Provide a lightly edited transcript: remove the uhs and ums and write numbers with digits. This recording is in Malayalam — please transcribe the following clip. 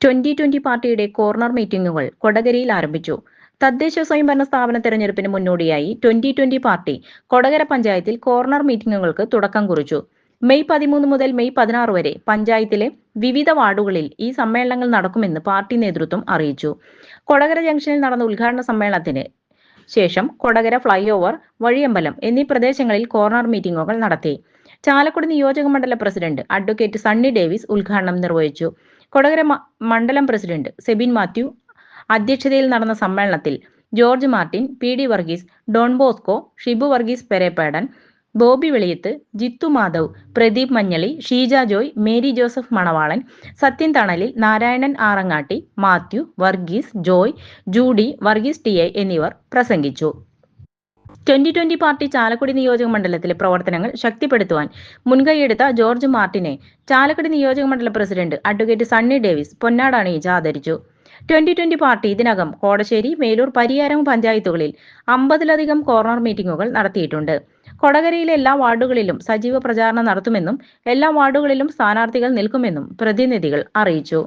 2020 പാർട്ടിയുടെ കോർണർ മീറ്റിംഗുകൾ കൊടകരയിൽ ആരംഭിച്ചു. തദ്ദേശ സ്വയംഭരണ സ്ഥാപന തെരഞ്ഞെടുപ്പിന് മുന്നോടിയായി 2020 പാർട്ടി കൊടകര പഞ്ചായത്തിൽ കോർണർ മീറ്റിംഗുകൾക്ക് തുടക്കം കുറിച്ചു. മെയ് 13 മുതൽ മെയ് 16 വരെ പഞ്ചായത്തിലെ വിവിധ വാർഡുകളിൽ ഈ സമ്മേളനങ്ങൾ നടക്കുമെന്ന് പാർട്ടി നേതൃത്വം അറിയിച്ചു. കൊടകര ജംഗ്ഷനിൽ നടന്ന ഉദ്ഘാടന സമ്മേളനത്തിന് ശേഷം കൊടകര ഫ്ലൈ ഓവർ, വഴിയമ്പലം എന്നീ പ്രദേശങ്ങളിൽ കോർണർ മീറ്റിംഗുകൾ നടത്തി. ചാലക്കുടി നിയോജക മണ്ഡല പ്രസിഡന്റ് അഡ്വക്കേറ്റ് സണ്ണി ഡേവിസ് ഉദ്ഘാടനം നിർവഹിച്ചു. കൊടകര മണ്ഡലം പ്രസിഡന്റ് സെബിൻ മാത്യു അധ്യക്ഷതയിൽ നടന്ന സമ്മേളനത്തിൽ George Martin, PD Varghese, Don Bosco, Shibu Varghese Pereppadan, Bobby Veliyath, Jithu Madhav, Pradeep Manjali, Sheeja Joy, Mary Joseph Manavalan, Sathyan Thanalil, Narayanan Arangatti, Mathew, Varghese, Joy, Judy, Varghese TI എന്നിവർ പ്രസംഗിച്ചു. 2020 പാർട്ടി ചാലക്കുടി നിയോജക മണ്ഡലത്തിലെ പ്രവർത്തനങ്ങൾ ശക്തിപ്പെടുത്തുവാൻ മുൻകൈയെടുത്ത ജോർജ് മാർട്ടിനെ ചാലക്കുടി നിയോജക മണ്ഡല പ്രസിഡന്റ് അഡ്വക്കേറ്റ് സണ്ണി ഡേവിസ് പൊന്നാട അണിയിച്ച് ആദരിച്ചു. 2020 പാർട്ടി ഇതിനകം കോടശ്ശേരി, മേലൂർ, പരിയാരം പഞ്ചായത്തുകളിൽ 50-ലധികം കോർണർ മീറ്റിംഗുകൾ നടത്തിയിട്ടുണ്ട്. കൊടകരയിലെ എല്ലാ വാർഡുകളിലും സജീവ പ്രചാരണം നടത്തുമെന്നും എല്ലാ വാർഡുകളിലും സ്ഥാനാർത്ഥികൾ നിൽക്കുമെന്നും പ്രതിനിധികൾ അറിയിച്ചു.